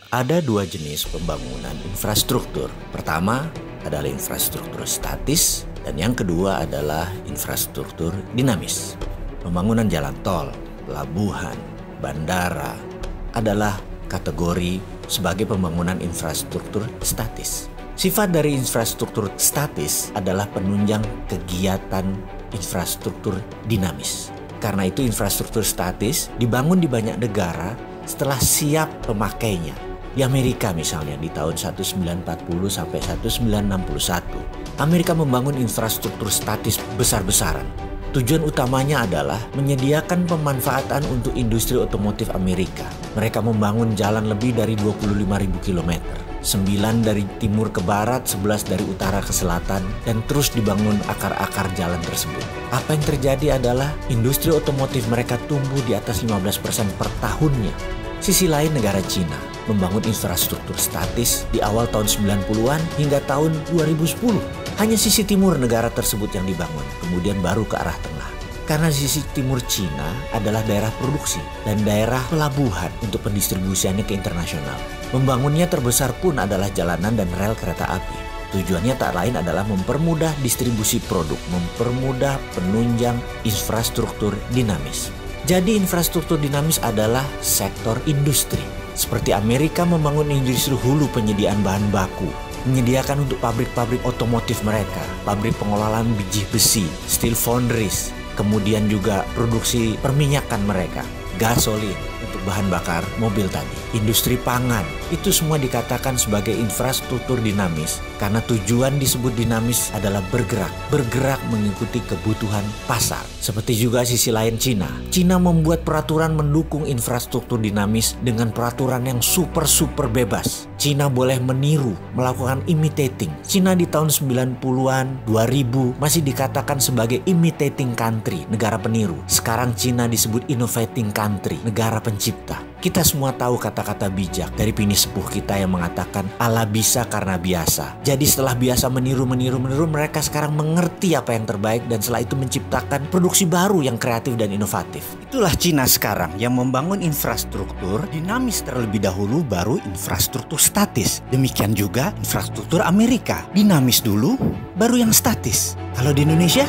Ada dua jenis pembangunan infrastruktur. Pertama adalah infrastruktur statis dan yang kedua adalah infrastruktur dinamis. Pembangunan jalan tol, pelabuhan, bandara adalah kategori sebagai pembangunan infrastruktur statis. Sifat dari infrastruktur statis adalah penunjang kegiatan infrastruktur dinamis. Karena itu infrastruktur statis dibangun di banyak negara setelah siap pemakainya. Di Amerika misalnya di tahun 1940 sampai 1961, Amerika membangun infrastruktur statis besar-besaran. Tujuan utamanya adalah menyediakan pemanfaatan untuk industri otomotif Amerika. Mereka membangun jalan lebih dari 25.000 km. 9 dari timur ke barat, 11 dari utara ke selatan, dan terus dibangun akar-akar jalan tersebut. Apa yang terjadi adalah industri otomotif mereka tumbuh di atas 15% per tahunnya. Sisi lain negara Cina membangun infrastruktur statis di awal tahun 90-an hingga tahun 2010. Hanya sisi timur negara tersebut yang dibangun, kemudian baru ke arah tengah. Karena sisi timur Cina adalah daerah produksi dan daerah pelabuhan untuk pendistribusiannya ke internasional. Membangunnya terbesar pun adalah jalanan dan rel kereta api. Tujuannya tak lain adalah mempermudah distribusi produk, mempermudah penunjang infrastruktur dinamis. Jadi infrastruktur dinamis adalah sektor industri. Seperti Amerika membangun industri hulu penyediaan bahan baku, menyediakan untuk pabrik-pabrik otomotif mereka, pabrik pengolahan biji besi, steel foundries, kemudian juga produksi perminyakan mereka, gasolin untuk bahan bakar mobil tadi, industri pangan, itu semua dikatakan sebagai infrastruktur dinamis karena tujuan disebut dinamis adalah bergerak mengikuti kebutuhan pasar. Seperti juga sisi lain Cina. Cina membuat peraturan mendukung infrastruktur dinamis dengan peraturan yang super bebas. Cina boleh meniru, melakukan imitating. Cina di tahun 90-an, 2000 masih dikatakan sebagai imitating country, negara peniru. Sekarang Cina disebut innovating country, negara pencipta. Kita semua tahu kata-kata bijak dari pini sepuh kita yang mengatakan Allah bisa karena biasa. Jadi setelah biasa meniru, mereka sekarang mengerti apa yang terbaik dan setelah itu menciptakan produksi baru yang kreatif dan inovatif. Itulah Cina sekarang yang membangun infrastruktur dinamis terlebih dahulu baru infrastruktur statis. Demikian juga infrastruktur Amerika. Dinamis dulu baru yang statis. Kalau di Indonesia